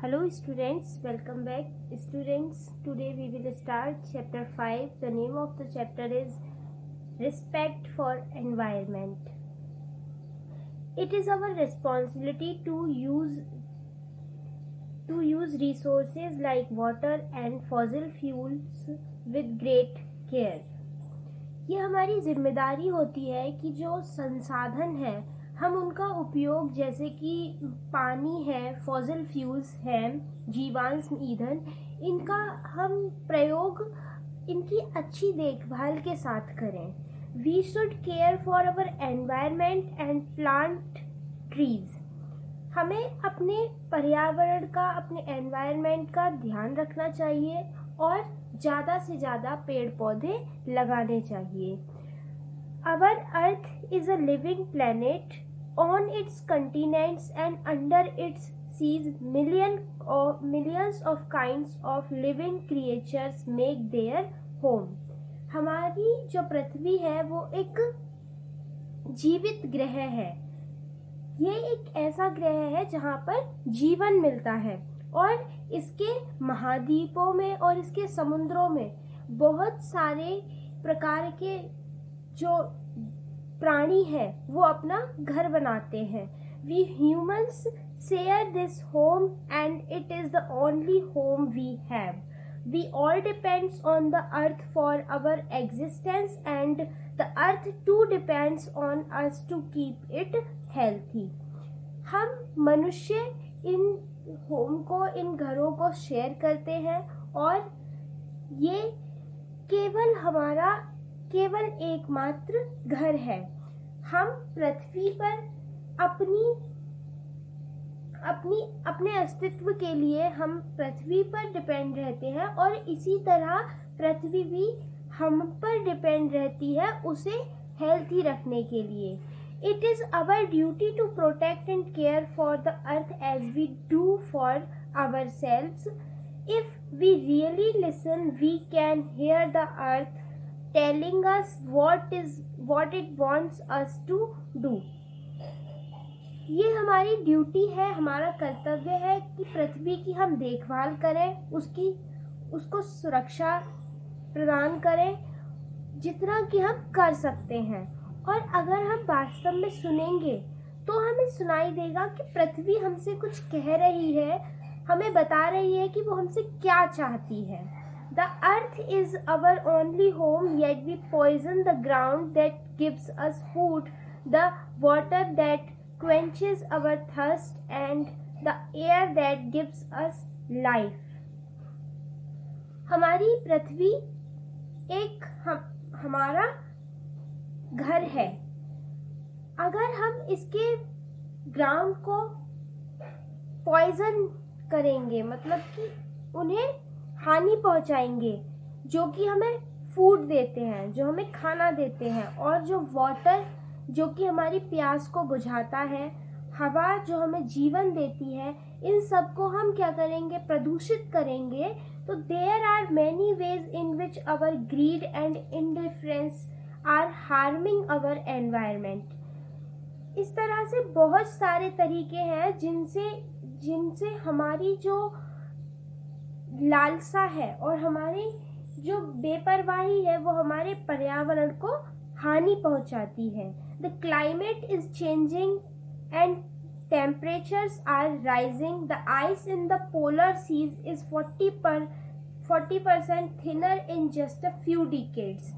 Hello students, welcome back. Students, today we will start chapter 5. The name of the chapter is Respect for Environment. It is our responsibility to use resources like water and fossil fuels with great care. ये हमारी जिम्मेदारी होती है कि जो संसाधन है हम उनका उपयोग, जैसे कि पानी है, फॉसिल फ्यूल्स हैं, जीवाश्म ईंधन, इनका हम प्रयोग इनकी अच्छी देखभाल के साथ करें. We should care for our environment and plant trees. हमें अपने पर्यावरण का, अपने एनवायरनमेंट का ध्यान रखना चाहिए और ज़्यादा से ज़्यादा पेड़ पौधे लगाने चाहिए. Our Earth is a living planet. On its continents and under its seas, millions of kinds of living creatures make their home. हमारी जो पृथ्वी है वो एक जीवित ग्रह है. ये एक ऐसा ग्रह है जहाँ पर जीवन मिलता है और इसके महाद्वीपों में और इसके समुद्रों में बहुत सारे प्रकार के जो प्राणी है वो अपना घर बनाते हैं. We humans share this home and it is the only home we have. We all depends on the earth for our existence and the earth too depends on us to keep it healthy. हम मनुष्य इन home को, इन घरों को share करते हैं और ये केवल एकमात्र घर है. हम पृथ्वी पर अपने अस्तित्व के लिए हम पृथ्वी पर डिपेंड रहते हैं और इसी तरह पृथ्वी भी हम पर डिपेंड रहती है उसे हेल्थी रखने के लिए. It is our duty to protect and care for the earth as we do for ourselves. If we really listen, we can hear the earth telling us what it wants us to do. ये हमारी duty है, हमारा कर्तव्य है कि पृथ्वी की हम देखभाल करें, उसको सुरक्षा प्रदान करें जितना कि हम कर सकते हैं. और अगर हम वास्तव में सुनेंगे तो हमें सुनाई देगा कि पृथ्वी हमसे कुछ कह रही है, हमें बता रही है कि वो हमसे क्या चाहती है. The earth is our only home, yet we poison the ground that gives us food, the water that quenches our thirst, and the air that gives us life. हमारी पृथ्वी एक हमारा घर है. अगर हम इसके ग्राउंड को पॉइजन करेंगे, मतलब कि उन्हें हानि पहुंचाएंगे, जो कि हमें फूड देते हैं, जो हमें खाना देते हैं, और जो वाटर जो कि हमारी प्यास को बुझाता है, हवा जो हमें जीवन देती है, इन सब को हम क्या करेंगे, प्रदूषित करेंगे. तो there are many ways in which our greed and indifference are harming our environment. इस तरह से बहुत सारे तरीके हैं जिनसे हमारी जो लालसा है और हमारी जो बेपरवाही है वो हमारे पर्यावरण को हानि पहुंचाती है. The climate is changing and temperatures are rising. The ice in the polar seas is 40% thinner in just a few decades.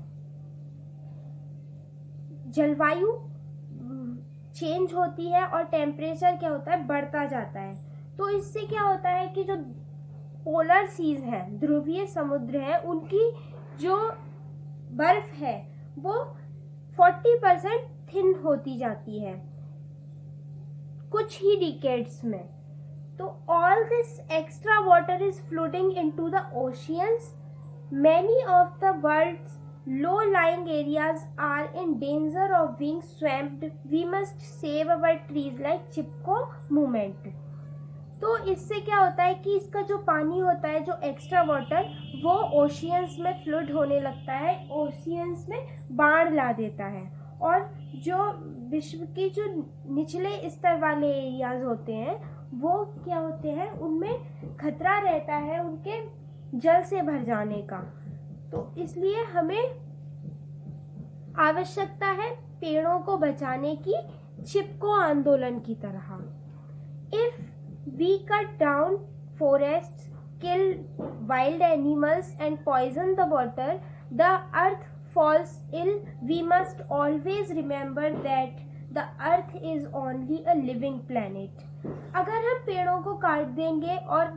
जलवायु चेंज होती है और टेम्परेचर क्या होता है, बढ़ता जाता है. तो इससे क्या होता है कि जो पोलर सीज हैं, ध्रुवीय समुद्र हैं, उनकी जो बर्फ है वो 40% थिन होती जाती है कुछ ही डिकेड्स में. तो all this extra water is floating into the oceans. Many of the world's low-lying areas are in danger of being swamped. We must save our trees like Chipko movement. तो इससे क्या होता है कि इसका जो पानी होता है, जो एक्स्ट्रा वाटर, वो ओशियंस में फ्लड होने लगता है, ओशियंस में बाढ़ ला देता है. और जो विश्व के जो निचले स्तर वाले एरियाज होते हैं वो क्या होते हैं, उनमें खतरा रहता है उनके जल से भर जाने का। तो इसलिए हमें आवश्यकता है पेड़ों को बचाने की, चिपको आंदोलन की तरह। If we cut down forests, kill wild animals and poison the water, the earth falls ill. We must always remember that the earth is only a living planet. अगर हम पेड़ों को काट देंगे और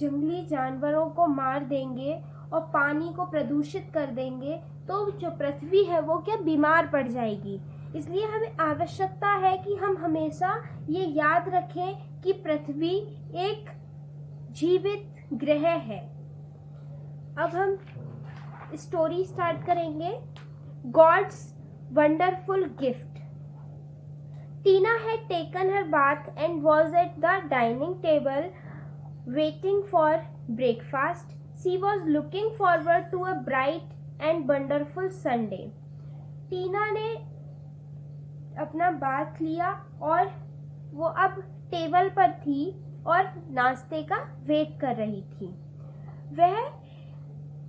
जंगली जानवरों को मार देंगे और पानी को प्रदूषित कर देंगे तो जो पृथ्वी है वो क्या बीमार पड़ जाएगी। इसलिए हमें आवश्यकता है कि हम हमेशा ये याद रखें कि पृथ्वी एक जीवित ग्रह है। अब हम स्टोरी स्टार्ट करेंगे। God's wonderful gift. Tina had taken her bath and was at the dining table waiting for breakfast. She was looking forward to a bright and wonderful Sunday. Tina ने अपना बाथ लिया और वो अब table पर थी और नाश्ते का वेट कर रही थी। वह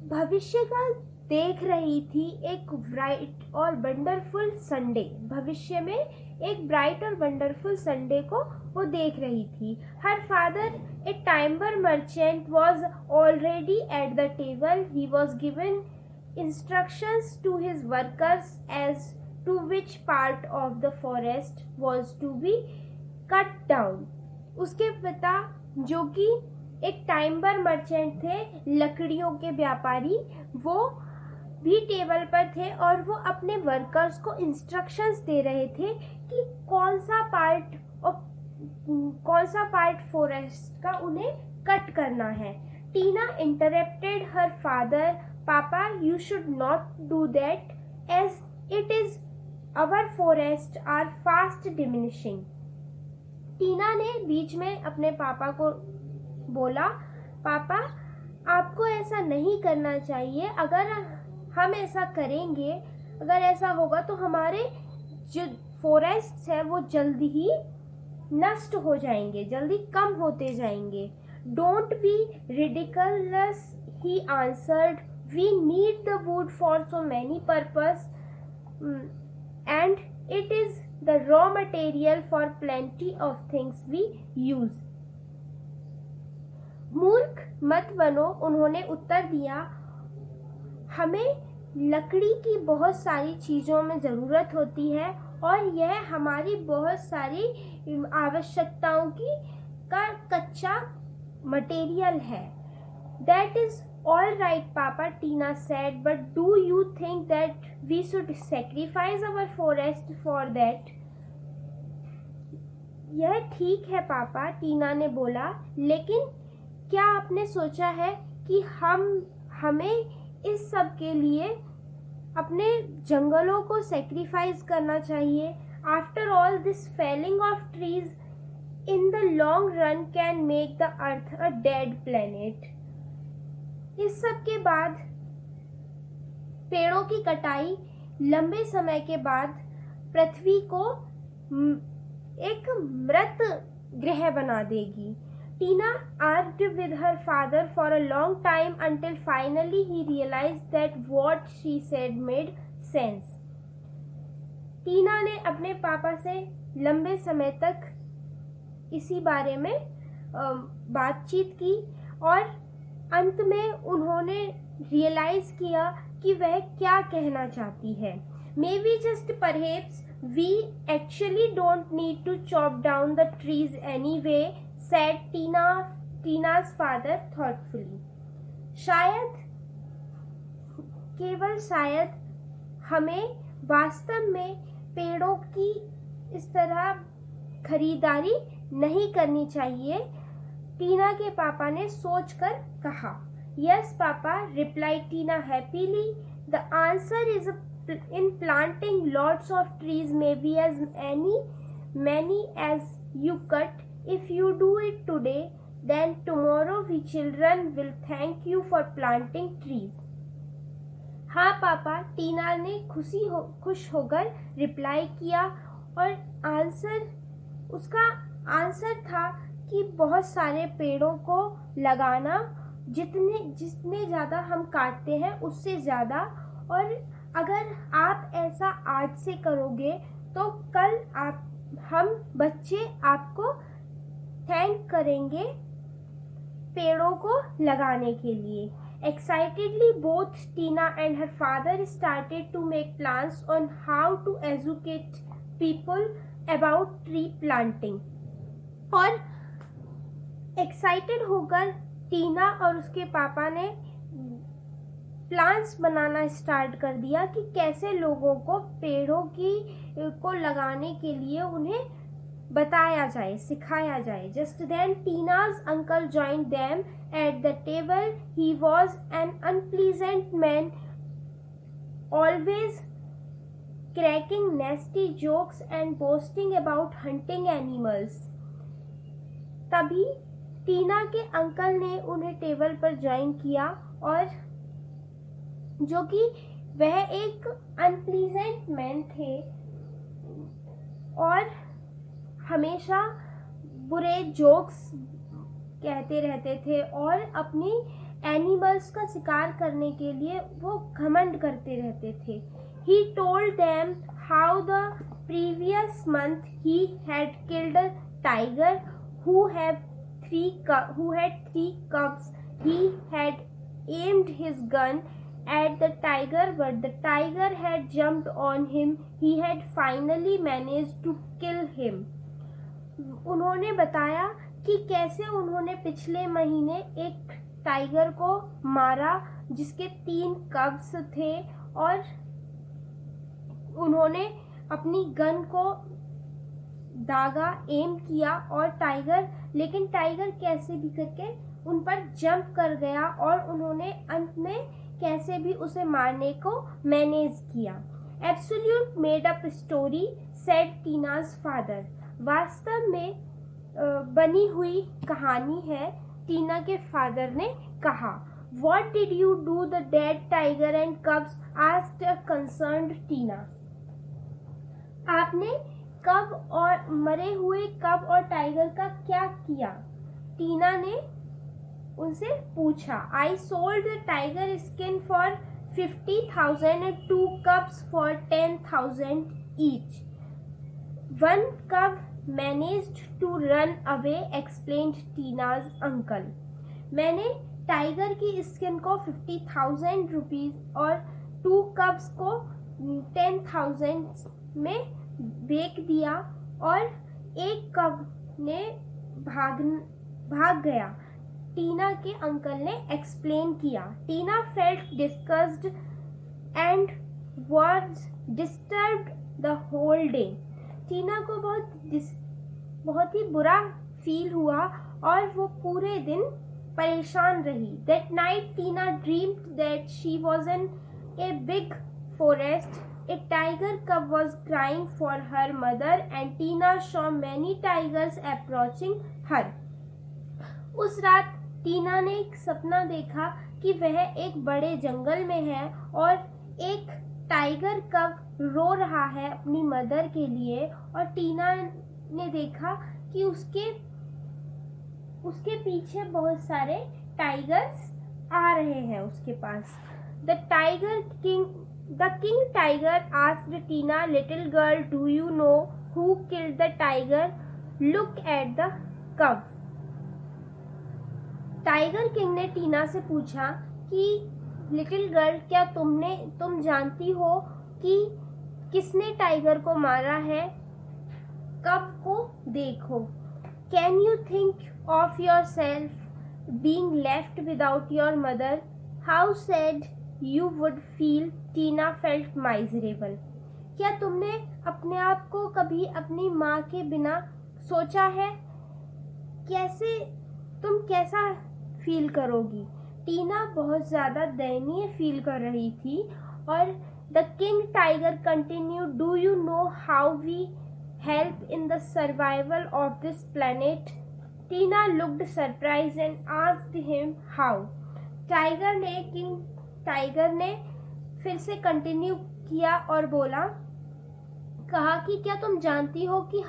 भविष्य का देख रही थी, एक ब्राइट और वंडरफुल संडे। भविष्य में एक ब्राइट और वंडरफुल संडे को वो देख रही थी। Her father a timber merchant was already at the table. He was given instructions to his workers as to which part of the forest was to be cut down. उसके पिता जो कि एक टाइम्बर मर्चेंट थे, लकड़ियों के व्यापारी, वो भी टेबल पर थे और वो अपने वर्कर्स को इंस्ट्रक्शंस दे रहे थे कि कौन सा पार्ट फॉरेस्ट का उन्हें कट करना है। टीना इंटरप्टेड हर फादर, पापा you should not do that as it is our forest are fast diminishing. Tina ने बीच में अपने पापा को बोला, पापा आपको ऐसा नहीं करना चाहिए। अगर हम ऐसा करेंगे, अगर ऐसा होगा तो हमारे जो फॉरेस्ट है वो जल्दी ही नष्ट हो जाएंगे, जल्दी कम होते जाएंगे। Don't be ridiculous, he answered, we need the wood for so many purpose and it is the raw material for plenty of things we use. मूर्ख मत बनो, उन्होंने उत्तर दिया। हमें लकड़ी की बहुत सारी चीजों में जरूरत होती है और यह हमारी बहुत सारी आवश्यकताओं का कच्चा मटेरियल है। That is all right, Papa, Tina said, but do you think that we should sacrifice our forest for that? यह ठीक है पापा, टीना ने बोला, लेकिन क्या आपने सोचा है कि हमें इस सब के लिए अपने जंगलों को सेक्रीफाइस करना चाहिए? After all, this felling of trees in the long run can make the earth a dead planet. इस सब के बाद पेड़ों की कटाई लंबे समय के बाद पृथ्वी को एक मृत ग्रह बना देगी। टीना argued with her father for a long time until finally he realized that what she said made sense. टीना ने अपने पापा से लंबे समय तक इसी बारे में बातचीत की और अंत में उन्होंने रियलाइज किया कि वह क्या कहना चाहती है। Maybe just perhaps we actually don't need to chop down the trees anyway, said Tina's father thoughtfully. शायद, केवल शायद, हमें वास्तव में पेड़ों की इस तरह खरीदारी नहीं करनी चाहिए, टीना के पापा ने सोचकर कहा। Yes, Papa, replied Tina happily. The answer is in planting lots of trees, maybe as many as you cut. If you do it today, then tomorrow we children will thank you for planting trees. हाँ पापा, टीना ने खुश होकर reply किया और उसका answer था कि बहुत सारे पेड़ों को लगाना, जितने ज़्यादा हम काटते हैं उससे ज़्यादा, और अगर आप ऐसा आज से करोगे तो कल हम बच्चे आपको थैंक करेंगे पेड़ों को लगाने के लिए। Excitedly, both Tina and her father started to make plans on how to educate people about tree planting. और एक्साइटेड होकर टीना और उसके पापा ने प्लान्स बनाना स्टार्ट कर दिया कि कैसे लोगों को पेड़ों को लगाने के लिए उन्हें बताया जाए, सिखाया जाए। Just then Tina's uncle joined them at the table. He was an unpleasant man, always cracking nasty jokes and boasting about hunting animals. तभी टीना के अंकल ने उन्हें टेबल पर ज्वाइन किया, और जो कि वह एक अनप्लीजेंट मैन थे और हमेशा बुरे जोक्स कहते रहते थे और अपनी एनिमल्स का शिकार करने के लिए वो घमंड करते रहते थे। He told them how the previous month he had killed a tiger who had three cubs. He had aimed his gun at the tiger, but the tiger had jumped on him. He had finally managed to kill him. उन्होंने बताया कि कैसे उन्होंने पिछले महीने एक tiger को मारा जिसके 3 कब्स थे, और उन्होंने अपनी गन को दागा, एम किया, और लेकिन टाइगर कैसे भी करके उन पर जंप कर गया और उन्होंने अंत में कैसे भी उसे मारने को मैनेज किया। Absolute made up story, said Tina's father. वास्तव में बनी हुई कहानी है, टीना के फादर ने कहा। What did you do the dead tiger and cubs? asked a concerned टीना। आपने मरे हुए कब और टाइगर का क्या किया? टीना ने उनसे पूछा। I sold the tiger skin for 50,000 and 2 cubs for 10,000 each. One cub managed to run away, explained Tina's uncle. मैंने टाइगर की स्किन को 50,000 रुपीज और 2 कब्स को 10,000 में बेच दिया, और एक कब ने भाग गया, टीना के अंकल ने एक्सप्लेन किया। Tina felt disgusted and was disturbed the whole day. Tina को बहुत ही बुरा फील हुआ और वो पूरे दिन परेशान रही। That night Tina dreamed that she was in a big forest. A tiger cub was crying for her mother and Tina saw many tigers approaching her. उस रात टीना ने एक सपना देखा कि वह एक बड़े जंगल में है और एक टाइगर कब रो रहा है अपनी मदर के लिए, और टीना ने देखा कि उसके पीछे बहुत सारे टाइगर्स आ रहे हैं उसके पास। The king tiger asked Tina, little girl, do you know who killed the tiger? Look at the cub. Tiger king ने टीना से पूछा कि लिटिल गर्ल, क्या तुम जानती हो कि किसने टाइगर को मारा है? कब को देखो। Can you think of yourself being left without your mother? How sad you would feel. Tina felt miserable. क्या तुमने अपने आप को कभी अपनी माँ के बिना सोचा है? तुम कैसा फील करोगी? टीना बहुत ज़्यादा दयनीय फील कर रही थी। और the king tiger continue, do you know how we help in the survival of this planet? Tina looked surprised and asked him how. King tiger ने फिर से कंटिन्यू किया और कहा कि क्या तुम जानती हो कि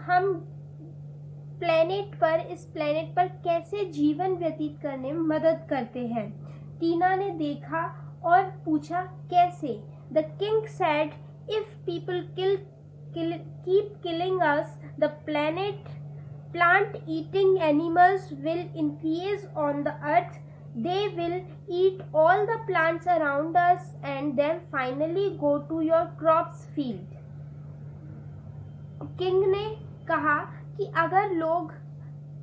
हम इस प्लेनेट पर कैसे जीवन व्यतीत करने में मदद करते हैं। टीना ने देखा और पूछा कैसे। The king said, if people keep killing us, the plant eating animals will increase on the earth. They will eat all the plants around us and then finally go to your crops field. King ने कहा कि अगर लोग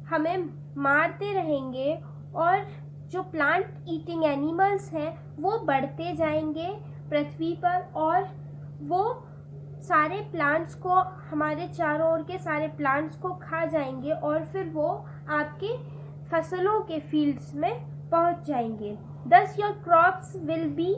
हमें मारते रहेंगे और जो प्लांट ईटिंग एनिमल्स हैं वो बढ़ते जाएंगे पृथ्वी पर, और वो सारे प्लांट्स को, हमारे चारों ओर के सारे प्लांट्स को खा जाएंगे और फिर वो आपके फसलों के फील्ड्स में पहुंच जाएंगे। Thus your crops will be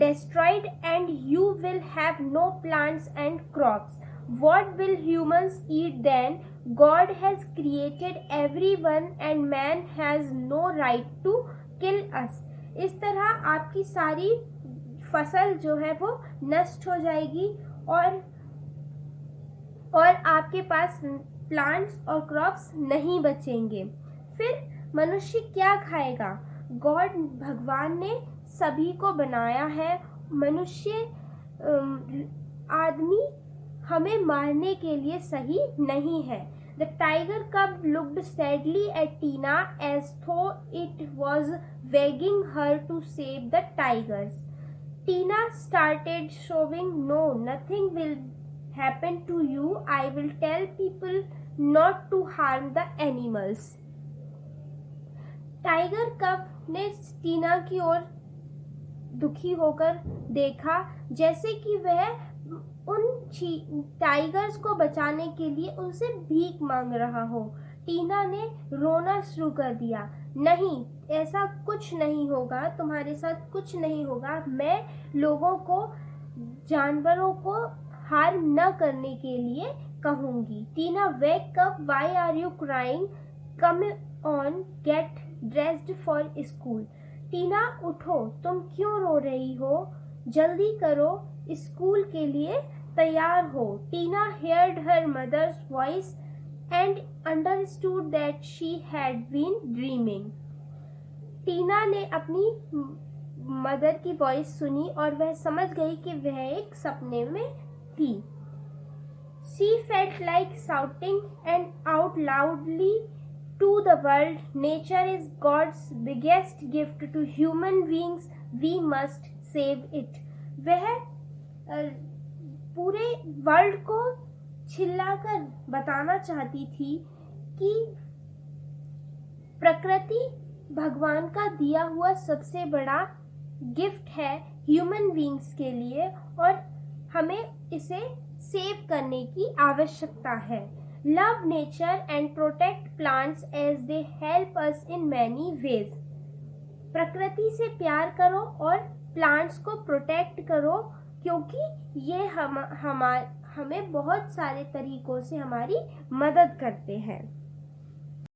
destroyed and you will have no plants and crops. What will humans eat then? God has created everyone and man has no right to kill us. इस तरह आपकी सारी फसल जो है वो नष्ट हो जाएगी और आपके पास प्लांट्स और क्रॉप्स नहीं बचेंगे। फिर मनुष्य क्या खाएगा? गॉड, भगवान ने सभी को बनाया है। मनुष्य, आदमी हमें मारने के लिए सही नहीं है। The tiger cub looked sadly at Tina as though it was begging her to save the tigers. Tina started shouting, "No, nothing will happen to you. I will tell people not to harm the animals." Tiger कब ने टीना की ओर दुखी होकर देखा, जैसे कि वह उन टाइगर्स को बचाने के लिए उनसे भीख मांग रहा हो। टीना ने रोना शुरू कर दिया। नहीं, ऐसा कुछ नहीं होगा, तुम्हारे साथ कुछ नहीं होगा। मैं लोगों को, जानवरों को हार्म न करने के लिए कहूंगी। Tina, wake up, why are you crying? Come on, get dressed for school. Tina, उठो, तुम क्यों रो रही हो? जल्दी करो, स्कूल के लिए तैयार हो। टीना heard her mother's voice and understood that she had been dreaming. टीना ने अपनी मदर की वॉइस सुनी और वह समझ गई कि वह एक सपने में थी। She felt like shouting and out loudly to the world, nature is God's biggest gift to human beings. We must save it. वह पूरे वर्ल्ड को चिल्लाकर बताना चाहती थी कि प्रकृति भगवान का दिया हुआ सबसे बड़ा गिफ्ट है ह्यूमन बीइंग्स के लिए और हमें इसे सेव करने की आवश्यकता है। Love nature and protect plants as they help us in many ways. प्रकृति से प्यार करो और प्लांट्स को प्रोटेक्ट करो, क्योंकि ये हमें बहुत सारे तरीकों से हमारी मदद करते हैं।